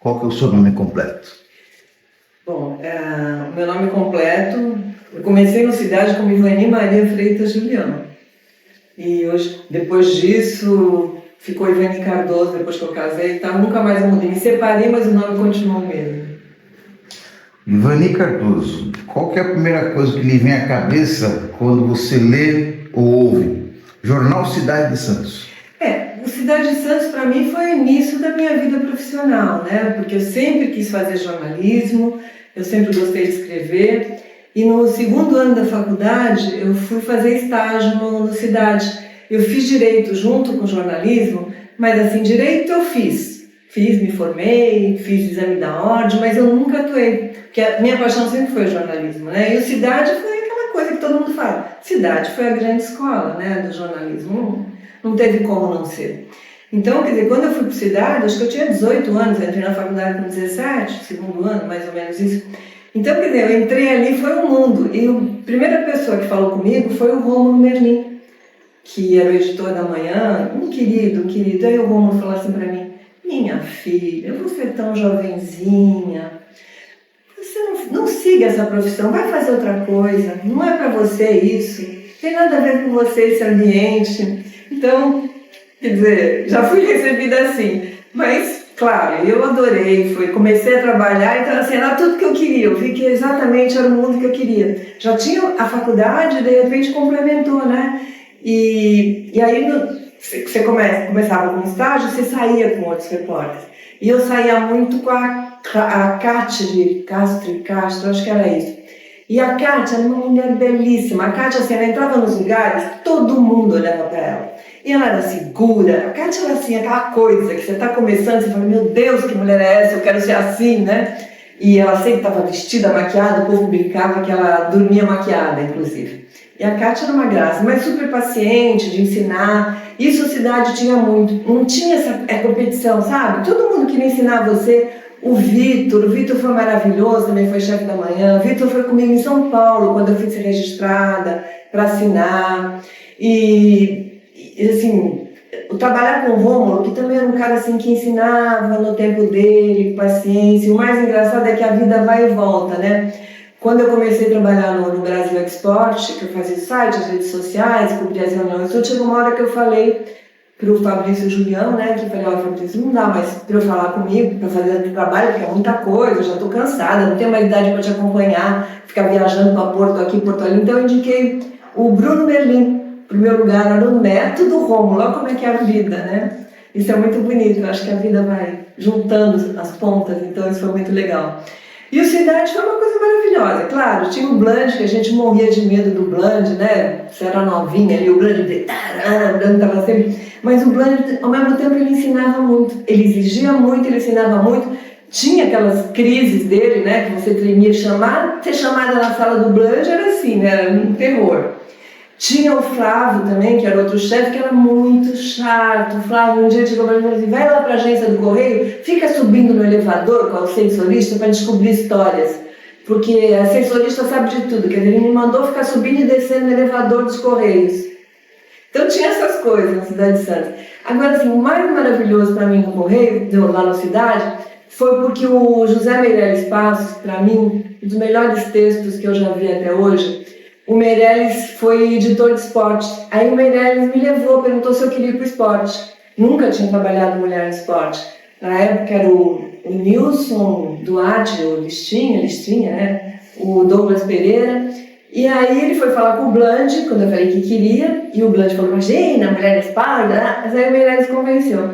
Qual que é o seu nome completo? Bom, o meu nome completo, eu comecei no Cidade como Ivani Maria Freitas Julião. E hoje, depois disso, ficou Ivani Cardoso, depois que eu casei, tá? Nunca mais eu mudei. Me separei, mas o nome continua o mesmo. Ivani Cardoso, qual que é a primeira coisa que lhe vem à cabeça quando você lê ou ouve? Jornal Cidade de Santos. O Cidade de Santos, para mim, foi o início da minha vida profissional, né? Porque eu sempre quis fazer jornalismo, eu sempre gostei de escrever. E no segundo ano da faculdade, eu fui fazer estágio no Cidade. Eu fiz direito junto com jornalismo, mas assim, direito eu fiz. Me formei, fiz exame da ordem, mas eu nunca atuei. Porque a minha paixão sempre foi o jornalismo, né? E o Cidade foi aquela coisa que todo mundo fala. Cidade foi a grande escola, né, do jornalismo. Não teve como não ser. Então, quer dizer, quando eu fui para a Cidade, acho que eu tinha 18 anos, eu entrei na faculdade com 17, segundo ano, mais ou menos isso. Então, quer dizer, eu entrei ali, foi um mundo. E a primeira pessoa que falou comigo foi o Rômulo Merlin, que era o editor da Manhã, um querido. Aí o Rômulo falou assim para mim: minha filha, você é tão jovenzinha, você não siga essa profissão, vai fazer outra coisa, não é para você isso, tem nada a ver com você esse ambiente. Então, quer dizer, já fui recebida assim, mas, claro, eu adorei, comecei a trabalhar, então assim, era tudo que eu queria, eu vi que exatamente era o mundo que eu queria. Já tinha a faculdade, de repente complementou, né? E aí, você começava com estágio, você saía com outros repórteres. E eu saía muito com a Cátia de Castro, acho que era isso. E a Cátia era uma mulher belíssima. A Cátia, assim, ela entrava nos lugares, todo mundo olhava para ela. E ela era segura. A Cátia era assim, aquela coisa que você está começando, você fala: meu Deus, que mulher é essa? Eu quero ser assim, né? E ela sempre estava vestida, maquiada, depois me brincava que ela dormia maquiada, inclusive. E a Cátia era uma graça, mas super paciente, de ensinar. Isso a Cidade tinha muito. Não tinha essa competição, sabe? Todo mundo queria ensinar você. O Vitor foi maravilhoso, também foi chefe da Manhã. O Vitor foi comigo em São Paulo, quando eu fui ser registrada, para assinar. E assim, trabalhar com o Rômulo, que também era um cara assim, que ensinava no tempo dele, paciência. O mais engraçado é que a vida vai e volta, né? Quando eu comecei a trabalhar no Brasil Export, que eu fazia o site, as redes sociais, cobria as reuniões, chegou uma hora que eu falei para o Fabrício Julião, né, que eu falei: olha, Fabrício, não dá mais para eu falar comigo, para fazer o trabalho, porque é muita coisa, eu já estou cansada, não tenho mais idade para te acompanhar, ficar viajando para Porto aqui, Porto ali. Então eu indiquei o Bruno Merlin, para o meu lugar, era o neto do Rômulo. Olha como é que é a vida, né? Isso é muito bonito, eu acho que a vida vai juntando as pontas, então isso foi muito legal. E o Cidade foi uma coisa maravilhosa, claro, tinha o Bland, que a gente morria de medo do Bland, né? Você era novinha ali, o Bland estava sempre... Mas o Bland, ao mesmo tempo, ele ensinava muito, ele exigia muito, ele ensinava muito. Tinha aquelas crises dele, né? Que você tremia, ser chamada na sala do Bland era assim, né? Era um terror. Tinha o Flávio também, que era outro chefe, que era muito chato. O Flávio um dia chegou para mim e falou assim: vai lá para a agência do Correio, fica subindo no elevador com o sensorista para descobrir histórias. Porque a sensorista sabe de tudo, quer dizer, ele me mandou ficar subindo e descendo no elevador dos Correios. Então tinha essas coisas na Cidade de Santos. Agora, assim, o mais maravilhoso para mim no Correio, lá na cidade, foi porque o José Meirelles Passos, para mim, um dos melhores textos que eu já vi até hoje. O Meirelles foi editor de esporte. Aí o Meirelles me levou, perguntou se eu queria ir para o esporte. Nunca tinha trabalhado mulher no esporte. Na época era o Nilson Duarte, o Listrinha, né? O Douglas Pereira. E aí ele foi falar com o Bland, quando eu falei que queria, e o Bland falou: imagina, mulher no esporte, né? Mas aí o Meirelles convenceu.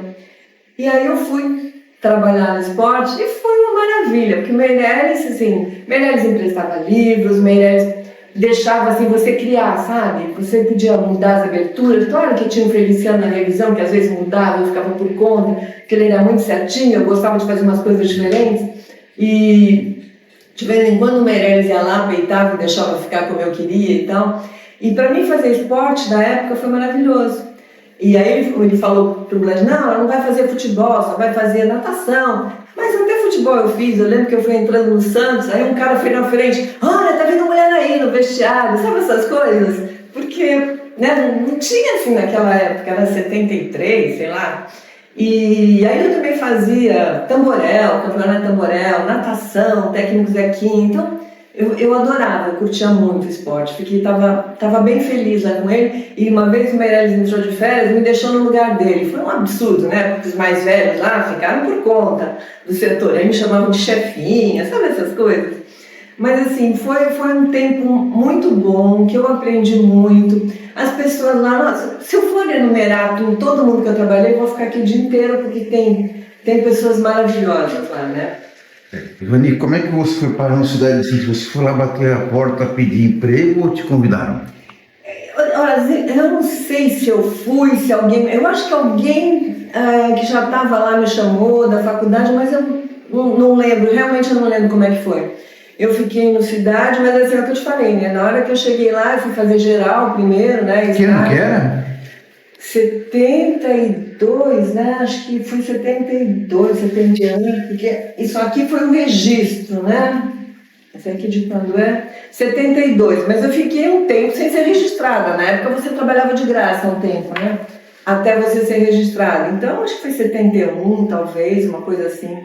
E aí eu fui trabalhar no esporte e foi uma maravilha, porque o Meirelles, assim, Meirelles emprestava livros, Meirelles deixava assim você criar, sabe? Você podia mudar as aberturas. Claro que tinha um Feliciano na revisão que às vezes mudava, eu ficava por conta, porque ele era muito certinho, eu gostava de fazer umas coisas diferentes. E de vez em quando o Meirelles ia lá, peitava e deixava ficar como eu queria e tal. E para mim fazer esporte na época foi maravilhoso. E aí ele falou pro Blas: não, ela não vai fazer futebol, só vai fazer natação. Mas até futebol eu fiz. Eu lembro que eu fui entrando no Santos, aí um cara foi na frente: olha, tá vindo mulher aí no vestiário, sabe essas coisas? Porque, né, não tinha assim naquela época, era 73, sei lá. E aí eu também fazia tamborel, campeonato tamborel, natação, técnico Zequinha. Então eu adorava, eu curtia muito o esporte. Tava bem feliz lá com ele. E uma vez o Meirelles entrou de férias e me deixou no lugar dele. Foi um absurdo, né? Porque os mais velhos lá ficaram por conta do setor. Aí me chamavam de chefinha, sabe essas coisas? Mas assim, foi um tempo muito bom, que eu aprendi muito. As pessoas lá, nossa, se eu for enumerar todo mundo que eu trabalhei, eu vou ficar aqui o dia inteiro, porque tem pessoas maravilhosas lá, né? Ivani, como é que você foi parar numa cidade assim? Você foi lá bater a porta, pedir emprego ou te convidaram? Olha, eu não sei se eu fui, se alguém... Eu acho que alguém que já estava lá me chamou da faculdade, mas eu não lembro, realmente eu não lembro como é que foi. Eu fiquei no Cidade, mas assim, é o que eu te falei, né? Na hora que eu cheguei lá, eu fui fazer geral primeiro, né? Que ano que era? 72, né? Acho que foi 72, 71, porque isso aqui foi um registro, né? Esse aqui de quando é? 72, mas eu fiquei um tempo sem ser registrada. Na época você trabalhava de graça um tempo, né? Até você ser registrada. Então, acho que foi 71, talvez, uma coisa assim.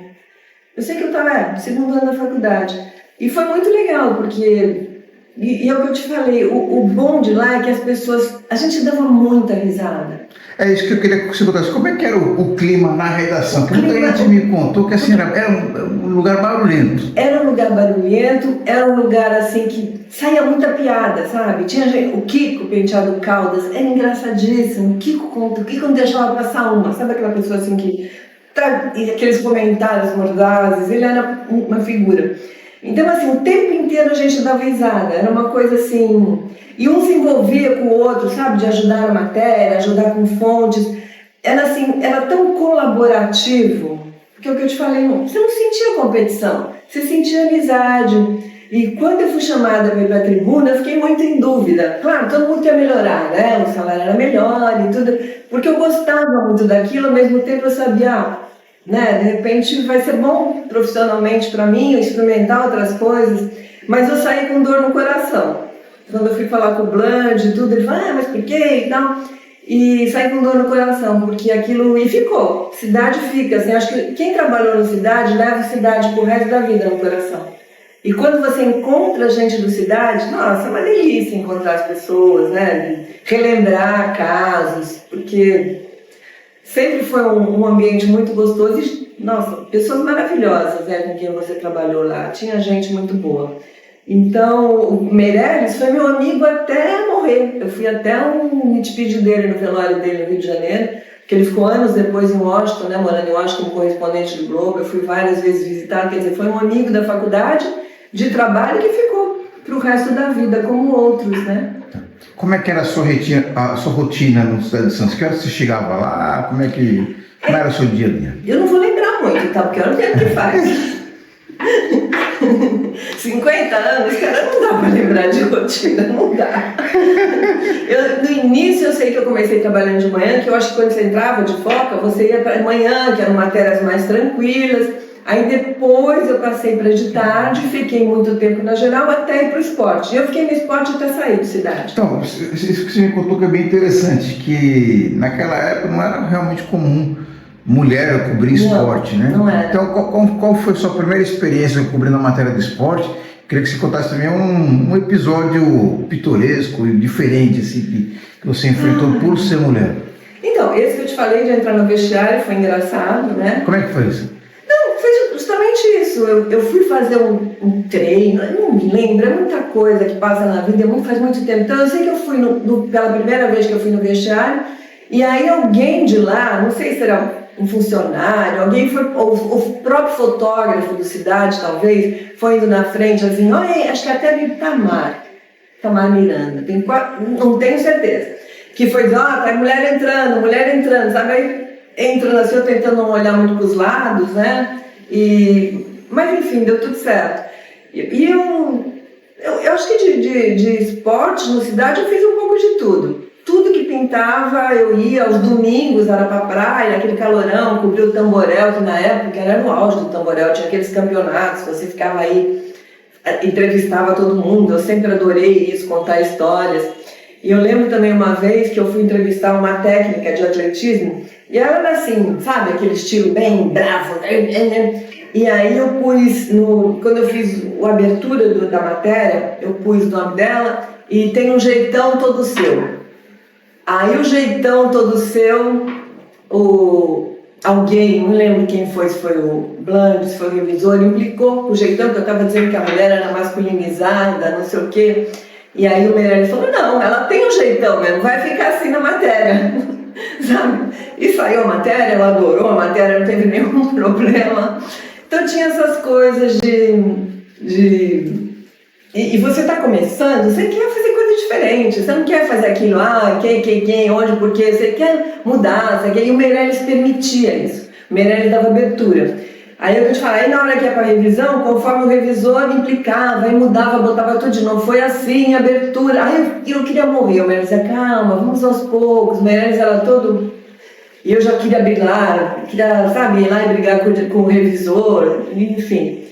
Eu sei que eu estava no segundo ano da faculdade. E foi muito legal, porque... E é o que eu te falei, o bom de lá é que as pessoas... A gente dava muita risada. É isso que eu queria que você contasse. Como é que era o clima na redação? Porque muita gente me contou que assim, era um lugar barulhento. Era um lugar barulhento, era um lugar assim que saía muita piada, sabe? Tinha gente, o Kiko Penteado Caldas, era engraçadíssimo. O Kiko não deixava passar uma. Sabe aquela pessoa assim que... E aqueles comentários mordazes, ele era uma figura. Então, assim, o tempo inteiro a gente dava risada, era uma coisa assim... E um se envolvia com o outro, sabe? De ajudar na matéria, ajudar com fontes. Era assim, era tão colaborativo, porque é o que eu te falei, você não sentia competição, você sentia amizade. E quando eu fui chamada para ir para a tribuna, eu fiquei muito em dúvida. Claro, todo mundo quer melhorar, né? O salário era melhor e tudo, porque eu gostava muito daquilo, ao mesmo tempo eu sabia... Né? De repente vai ser bom profissionalmente para mim, experimentar outras coisas, mas eu saí com dor no coração. Quando eu fui falar com o Bland e tudo, ele falou, mas por quê e tal? E saí com dor no coração, porque aquilo... E ficou, Cidade fica, assim, acho que quem trabalhou no Cidade leva Cidade pro resto da vida no coração. E quando você encontra gente do Cidade, nossa, é uma delícia encontrar as pessoas, né? Relembrar casos, porque... Sempre foi um ambiente muito gostoso e, nossa, pessoas maravilhosas, né, com quem você trabalhou lá. Tinha gente muito boa. Então, o Meirelles foi meu amigo até morrer. Eu fui até me despedir dele no velório dele no Rio de Janeiro, que ele ficou anos depois em Washington, né, morando em Washington como correspondente do Globo. Eu fui várias vezes visitar, quer dizer, foi um amigo da faculdade de trabalho que ficou para o resto da vida, como outros, né? Como é que era a sua rotina no Cidade de Santos? Que hora você chegava lá? Como era o seu dia a dia? Eu não vou lembrar muito, tá? Porque eu não tenho o que faz. 50 anos, cara, não dá pra lembrar de rotina, não dá. No início eu sei que eu comecei trabalhando de manhã, que eu acho que quando você entrava de foca, você ia para manhã, que eram matérias mais tranquilas. Aí depois eu passei para de tarde, fiquei muito tempo na geral até ir para o esporte. Eu fiquei no esporte até sair de Cidade. Então, isso que você me contou que é bem interessante, que naquela época não era realmente comum mulher cobrir esporte, né? Não era. Então, qual foi a sua primeira experiência cobrindo a matéria do esporte? Queria que você contasse também um episódio pitoresco e diferente, assim, que você enfrentou por ser mulher. Então, esse que eu te falei de entrar no vestiário foi engraçado, né? Como é que foi isso? Justamente isso, eu fui fazer um treino, eu não me lembro, é muita coisa que passa na vida, faz muito tempo. Então eu sei que eu fui, pela primeira vez que eu fui no vestiário, e aí alguém de lá, não sei se era um funcionário, alguém foi, o próprio fotógrafo do Cidade, talvez, foi indo na frente assim, olha, acho que até vi Tamar Miranda, não tenho certeza, que foi dizer, tá mulher entrando, sabe, aí entrando assim, eu tentando não olhar muito para os lados, né? Mas enfim, deu tudo certo. E eu acho que de esporte no Cidade eu fiz um pouco de tudo. Tudo que pintava eu ia, aos domingos era pra praia, aquele calorão, cobria o tamborel, que na época era no auge do tamborel, tinha aqueles campeonatos, você ficava aí, entrevistava todo mundo, eu sempre adorei isso, contar histórias. E eu lembro também uma vez que eu fui entrevistar uma técnica de atletismo, E ela era assim, sabe, aquele estilo bem bravo, né? E aí eu pus, quando eu fiz a abertura da matéria, eu pus o nome dela e tem um jeitão todo seu. Aí o jeitão todo seu, alguém, não lembro quem foi, se foi o Blanc, se foi o revisor, implicou o jeitão, que eu estava dizendo que a mulher era masculinizada, não sei o quê. E aí o Meirelles falou, não, ela tem um jeitão mesmo, vai ficar assim na matéria, sabe? E saiu a matéria, ela adorou a matéria, não teve nenhum problema. Então tinha essas coisas E você está começando, você quer fazer coisa diferente, você não quer fazer aquilo, quem, onde, porquê, você quer mudar, você quer... E o Meirelles permitia isso, o Meirelles dava abertura. Aí eu te falo, aí na hora que ia para revisão, conforme o revisor implicava, aí mudava, botava tudo de novo, foi assim, abertura. Aí eu queria morrer, o Meirelles dizia, calma, vamos aos poucos, o Meirelles era todo... E eu já queria brigar, sabe, ir lá e brigar com o revisor, enfim.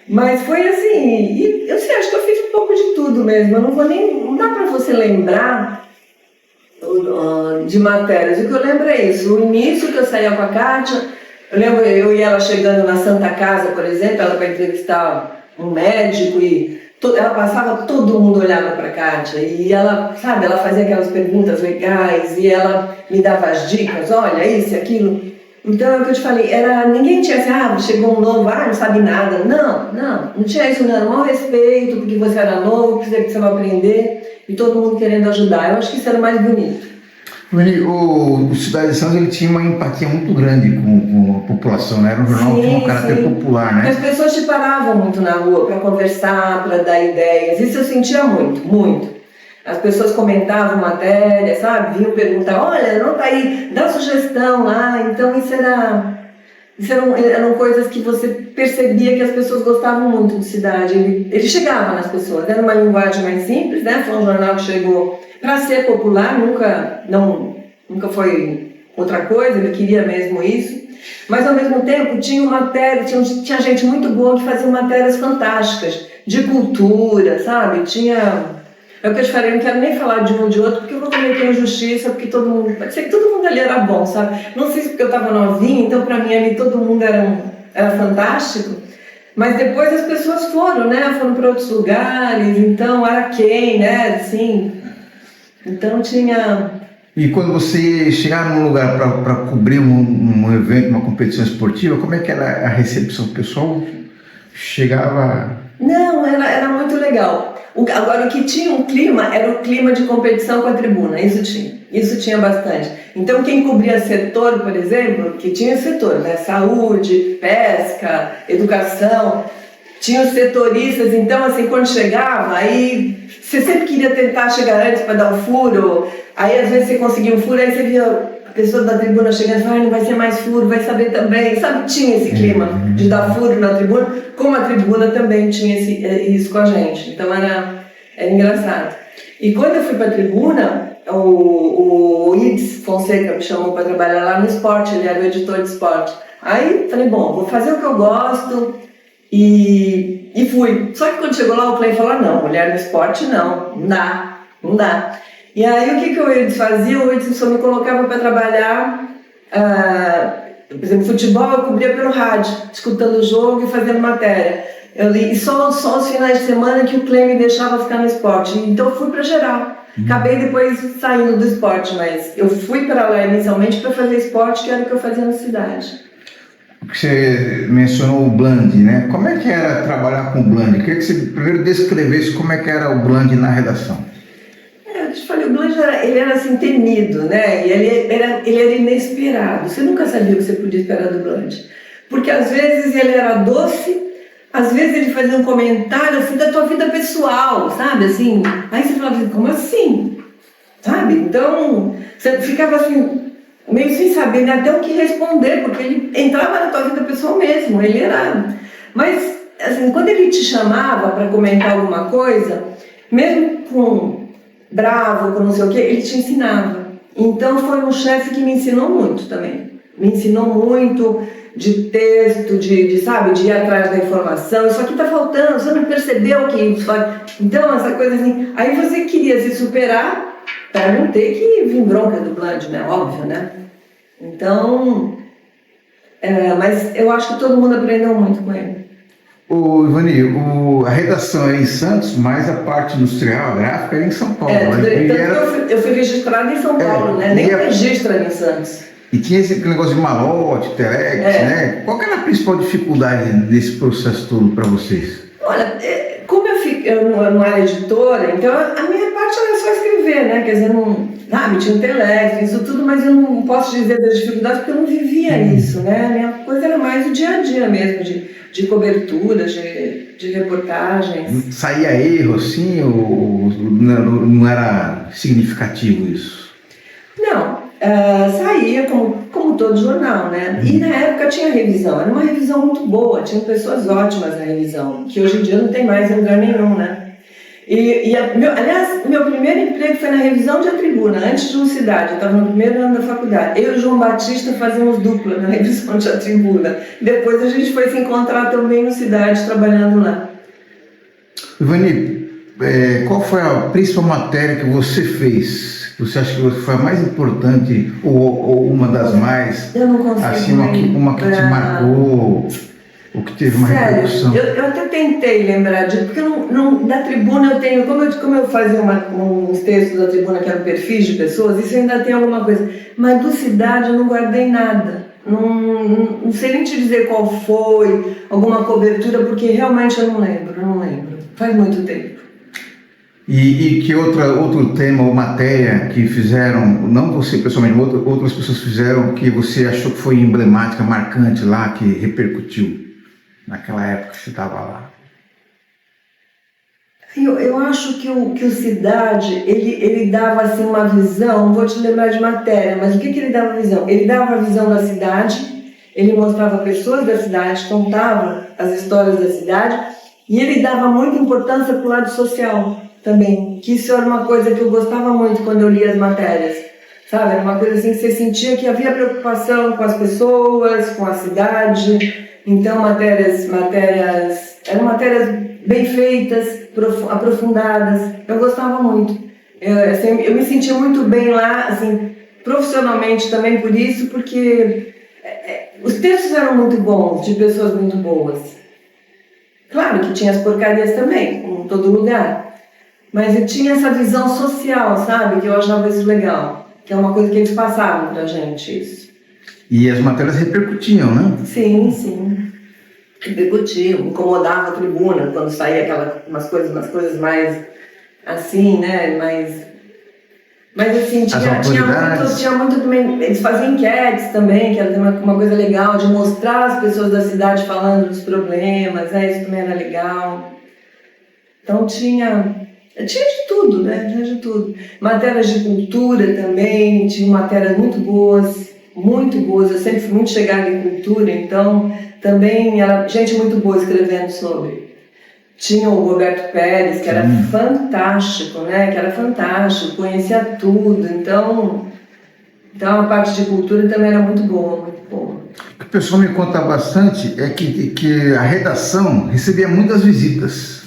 Mas foi assim, e eu sei, acho que eu fiz um pouco de tudo mesmo, não dá para você lembrar de matérias. O que eu lembro é isso, o início que eu saía com a Kátia, eu lembro eu e ela chegando na Santa Casa, por exemplo, ela vai entrevistar um médico e ela passava, todo mundo olhava para a Kátia e ela, sabe, ela fazia aquelas perguntas legais e ela me dava as dicas, olha isso e aquilo. Então é o que eu te falei, ninguém tinha assim, chegou um novo, não sabe nada. Não tinha isso, não, era o maior respeito, porque você era novo, porque você precisava aprender e todo mundo querendo ajudar. Eu acho que isso era o mais bonito. O Cidade de Santos ele tinha uma empatia muito grande com a população, né? Era um jornal que tinha um caráter popular, né? As pessoas te paravam muito na rua para conversar, para dar ideias, isso eu sentia muito. As pessoas comentavam matéria, sabe? Vinham perguntar, olha, não tá aí, dá sugestão lá. Então isso eram coisas que você percebia que as pessoas gostavam muito de Cidade. Ele chegava nas pessoas, era uma linguagem mais simples, né? Foi um jornal que chegou para ser popular, nunca foi outra coisa, ele queria mesmo isso. Mas ao mesmo tempo tinha gente muito boa que fazia matérias fantásticas, de cultura, sabe? É o que eu te falei, eu não quero nem falar de um ou de outro, porque eu vou cometer injustiça, porque pode ser que todo mundo ali era bom, sabe? Não sei se porque eu estava novinha, então para mim ali todo mundo era fantástico, mas depois as pessoas foram para outros lugares, então Araquém, né, assim, então tinha... E quando você chegava num lugar para cobrir um evento, uma competição esportiva, como é que era a recepção? O pessoal chegava... Não, era muito legal. Agora, o que tinha um clima era o clima de competição com a tribuna, isso tinha bastante. Então, quem cobria setor, por exemplo, que tinha setor, né? Saúde, pesca, educação, tinha os setoristas, então, assim, quando chegava, aí você sempre queria tentar chegar antes para dar um furo, aí às vezes você conseguia um furo, aí você via a pessoa da tribuna chegando e falando, não vai ser mais furo, vai saber também, sabe? Tinha esse clima de dar furo na tribuna, como a tribuna também tinha isso com a gente, então era engraçado. E quando eu fui para a tribuna, o Ides Fonseca me chamou para trabalhar lá no esporte, ele era o editor de esporte. Aí falei, bom, vou fazer o que eu gosto e fui. Só que quando chegou lá, o Clay falou, não, mulher no esporte não dá. E aí o que o Ides fazia? O Ides só me colocava para trabalhar, por exemplo, futebol eu cobria pelo rádio, escutando o jogo e fazendo matéria. E só os finais de semana que o Clay me deixava ficar no esporte. Então eu fui para geral. Acabei depois saindo do esporte, mas eu fui para lá inicialmente para fazer esporte, que era o que eu fazia na cidade. Você mencionou o Bland, né? Como é que era trabalhar com o Bland? Eu queria que você primeiro descrevesse como é que era o Bland na redação. Eu te falei, o Bland ele era assim, temido, né? E ele era inesperado. Você nunca sabia o que você podia esperar do Bland. Porque às vezes ele era doce, às vezes ele fazia um comentário assim da tua vida pessoal, sabe? Assim, aí você falava assim, como assim? Sabe? Então, você ficava assim, meio sem saber né, até o que responder, porque ele entrava na tua vida pessoal mesmo, ele era... Mas, assim, quando ele te chamava para comentar alguma coisa, mesmo com bravo, com não sei o quê, ele te ensinava. Então, foi um chefe que me ensinou muito também. Me ensinou muito de texto, sabe, de ir atrás da informação. Isso aqui está faltando, você não percebeu que isso... Então, essa coisa assim... Aí você queria se superar para não ter que vir bronca do Bland, né? Óbvio, né? Então, mas eu acho que todo mundo aprendeu muito com ele. Ô, Ivani, a redação é em Santos, mas a parte industrial, a gráfica é em São Paulo. Eu fui registrada em São Paulo, né? Nem registra em Santos. E tinha esse negócio de malote, telex, né? Qual que era a principal dificuldade desse processo todo para vocês? Olha, como eu não era editora, então a minha parte era só escrever, né? Quer dizer, tinha um telex, isso tudo, mas eu não posso dizer das dificuldades porque eu não vivia isso, né? A minha coisa era mais o dia a dia mesmo, de cobertura, de reportagens. Saía erro assim, ou não era significativo isso? Não, saía como todo jornal, né? E na época tinha revisão, era uma revisão muito boa, tinha pessoas ótimas na revisão, que hoje em dia não tem mais em lugar nenhum, né? Aliás, meu primeiro emprego foi na revisão de A Tribuna, antes de Cidade. Eu estava no primeiro ano da faculdade. Eu e o João Batista fazíamos dupla na revisão de A Tribuna. Depois a gente foi se encontrar também no Cidade, trabalhando lá. Ivani, qual foi a principal matéria que você fez? Você acha que foi a mais importante ou uma das mais? Eu não consigo assim, uma que te marcou? O que teve uma repercussão? Eu até tentei lembrar porque da Tribuna eu tenho, como eu fazia uns textos da Tribuna que eram perfis de pessoas, isso ainda tem alguma coisa, mas do Cidade eu não guardei nada, não sei nem te dizer qual foi, alguma cobertura, porque realmente eu não lembro, faz muito tempo. E que outro tema ou matéria que fizeram, não você pessoalmente, outras pessoas fizeram que você achou que foi emblemática, marcante lá, que repercutiu? Naquela época que você estava lá? Eu acho que o Cidade, ele dava assim uma visão, não vou te lembrar de matéria, mas o que ele dava a visão? Ele dava a visão da cidade, ele mostrava pessoas da cidade, contava as histórias da cidade, e ele dava muita importância para o lado social também, que isso era uma coisa que eu gostava muito quando eu lia as matérias, sabe? Era uma coisa assim que você sentia que havia preocupação com as pessoas, com a cidade. Então, eram matérias bem feitas, aprofundadas. Eu gostava muito. Eu me sentia muito bem lá, assim, profissionalmente também por isso, porque os textos eram muito bons, de pessoas muito boas. Claro que tinha as porcarias também, como em todo lugar. Mas eu tinha essa visão social, sabe? Que eu achava isso legal. Que é uma coisa que eles passavam pra gente, isso. E as matérias repercutiam, né? Sim. Repercutiam, incomodava a Tribuna quando saía umas coisas mais assim, né? Mas assim, tinha muito também. Eles faziam enquetes também, que era uma coisa legal de mostrar as pessoas da cidade falando dos problemas, isso também era legal. Então tinha de tudo, né? Tinha de tudo. Matérias de cultura também, tinha matérias muito boas. Eu sempre fui muito chegada em cultura, então também era gente muito boa escrevendo sobre. Tinha o Roberto Pérez, que era fantástico, né? Conhecia tudo, então a parte de cultura também era muito boa, muito boa. O que o pessoal me conta bastante é que a redação recebia muitas visitas,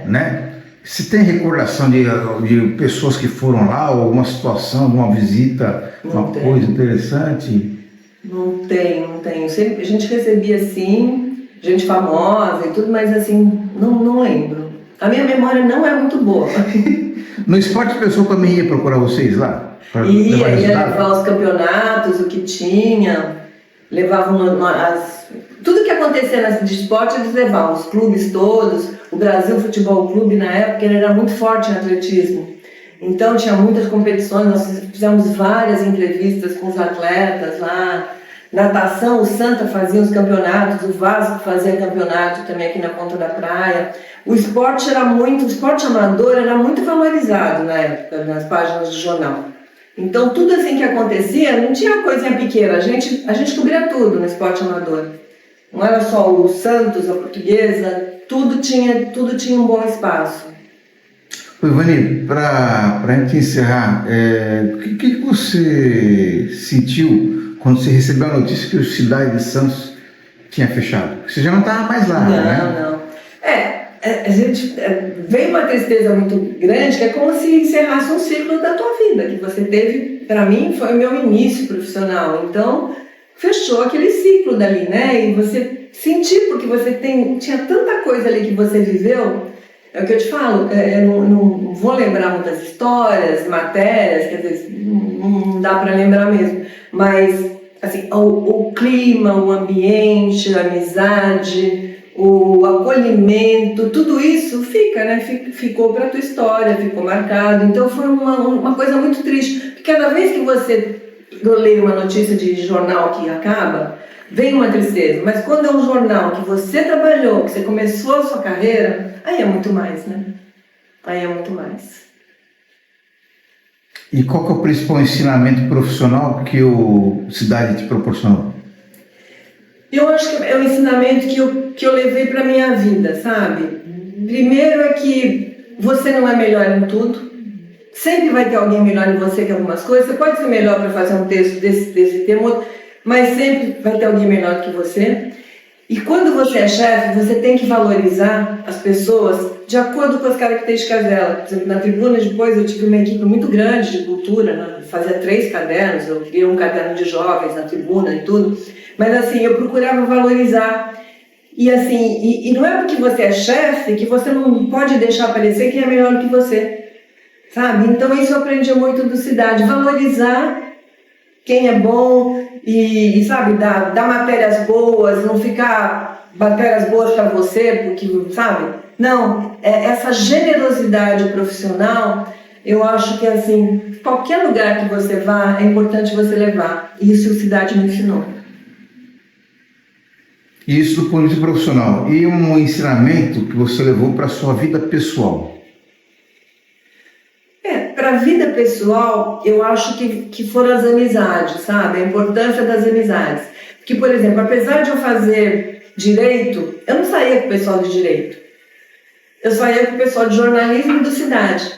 né? Se tem recordação de pessoas que foram lá, ou uma situação, uma visita, coisa interessante? Não tenho. Sempre, a gente recebia sim, gente famosa e tudo, mas assim, não lembro. A minha memória não é muito boa. No esporte, a pessoa também ia procurar vocês lá? Ia levar os campeonatos, o que tinha, levavam tudo que acontecia de esporte eles levavam, os clubes todos. O Brasil Futebol Clube, na época, ele era muito forte em atletismo. Então, tinha muitas competições, nós fizemos várias entrevistas com os atletas lá. Natação, o Santa fazia os campeonatos, o Vasco fazia campeonato também aqui na Ponta da Praia. O esporte amador era muito valorizado na época, nas páginas do jornal. Então, tudo assim que acontecia, não tinha coisinha pequena, a gente cobria tudo no esporte amador. Não era só o Santos, a Portuguesa, tudo tinha um bom espaço. Ivani, para a gente encerrar, o que você sentiu quando você recebeu a notícia que o Cidade de Santos tinha fechado? Você já não estava mais lá, né? Não. a gente veio uma tristeza muito grande, que é como se encerrasse um ciclo da tua vida, que você teve, para mim, foi o meu início profissional. Então, fechou aquele ciclo dali, né? E você sentir, porque você tinha tanta coisa ali que você viveu. É o que eu te falo, eu não vou lembrar muitas histórias, matérias, quer dizer, não dá para lembrar mesmo, mas assim, o clima, o ambiente, a amizade, o acolhimento, tudo isso fica, né? Ficou para a tua história, ficou marcado. Então foi uma coisa muito triste, porque cada vez que você lê uma notícia de jornal que acaba, vem uma tristeza, mas quando é um jornal que você trabalhou, que você começou a sua carreira, aí é muito mais, né? Aí é muito mais. E qual que é o principal ensinamento profissional que o Cidade te proporcionou? Eu acho que é o ensinamento que eu levei para minha vida, sabe? Primeiro é que você não é melhor em tudo. Sempre vai ter alguém melhor em você que algumas coisas. Você pode ser melhor para fazer um texto desse tema, mas sempre vai ter alguém melhor que você. E quando você é chefe, você tem que valorizar as pessoas de acordo com as características dela. Por exemplo, na tribuna, depois eu tive uma equipe muito grande de cultura, né? Fazia 3 cadernos, eu criei um caderno de jovens na tribuna e tudo. Mas assim, eu procurava valorizar. E assim, e não é porque você é chefe que você não pode deixar aparecer quem é melhor que você. Sabe? Então isso eu aprendi muito do Cidade, valorizar quem é bom e sabe, dar matérias boas, não ficar matérias boas para você, porque, sabe? Não, essa generosidade profissional, eu acho que assim, qualquer lugar que você vá, é importante você levar. Isso o Cidade me ensinou. Isso do ponto de vista profissional. E um ensinamento que você levou para a sua vida pessoal? Para a vida pessoal, eu acho que foram as amizades, sabe? A importância das amizades. Porque, por exemplo, apesar de eu fazer direito, eu não saía com o pessoal de direito. Eu saía com o pessoal de jornalismo do Cidade.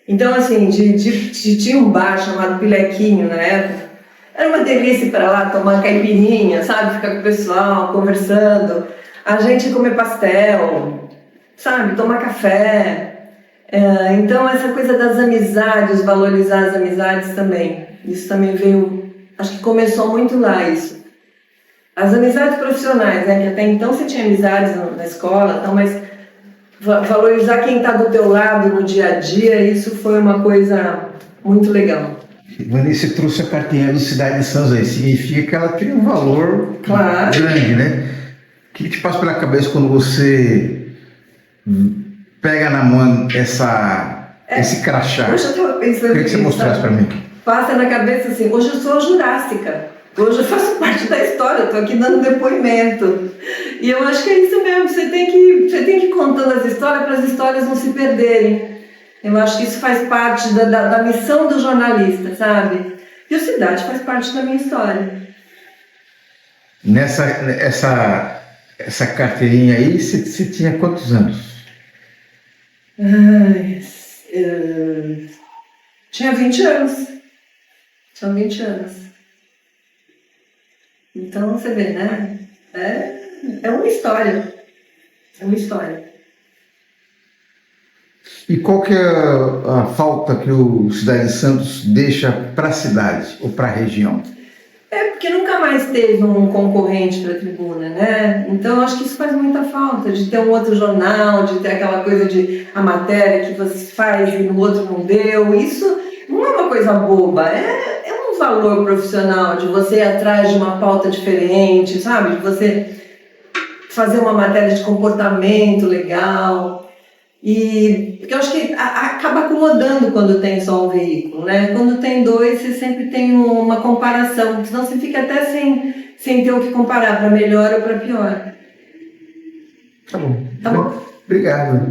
Então, assim, tinha um bar chamado Pilequinho na época. Era uma delícia ir para lá tomar caipirinha, sabe? Ficar com o pessoal, conversando. A gente comer pastel, sabe? Tomar café. Então essa coisa das amizades, valorizar as amizades também, isso também veio, acho que começou muito lá isso. As amizades profissionais, né, que até então você tinha amizades na escola, então, mas valorizar quem está do teu lado no dia a dia, isso foi uma coisa muito legal. Vanessa trouxe a carteirinha do Cidade de Santos aí, significa que ela tem um valor grande, né? O que te passa pela cabeça quando você pega na mão esse crachá? Hoje eu estava pensando. Queria que você mostrasse para mim. Passa na cabeça assim, hoje eu sou jurássica, hoje eu faço parte da história, estou aqui dando depoimento. E eu acho que é isso mesmo, você tem que ir contando as histórias para as histórias não se perderem. Eu acho que isso faz parte da missão do jornalista, sabe? E o Cidade faz parte da minha história. Essa carteirinha aí, você tinha quantos anos? Tinha 20 anos. Tinha 20 anos. Então, você vê, né? É uma história. É uma história. E qual que é a falta que o Cidade de Santos deixa para a cidade ou para a região? Porque nunca mais teve um concorrente para a tribuna, né? Então acho que isso faz muita falta, de ter um outro jornal, de ter aquela coisa de a matéria que você faz e no outro não deu. Isso não é uma coisa boba, é um valor profissional de você ir atrás de uma pauta diferente, sabe? De você fazer uma matéria de comportamento legal. Porque eu acho que acaba acomodando quando tem só um veículo, né? Quando tem 2, você sempre tem uma comparação, senão você fica até sem ter o que comparar, para melhor ou para pior. Tá bom. Tá bom? Obrigado.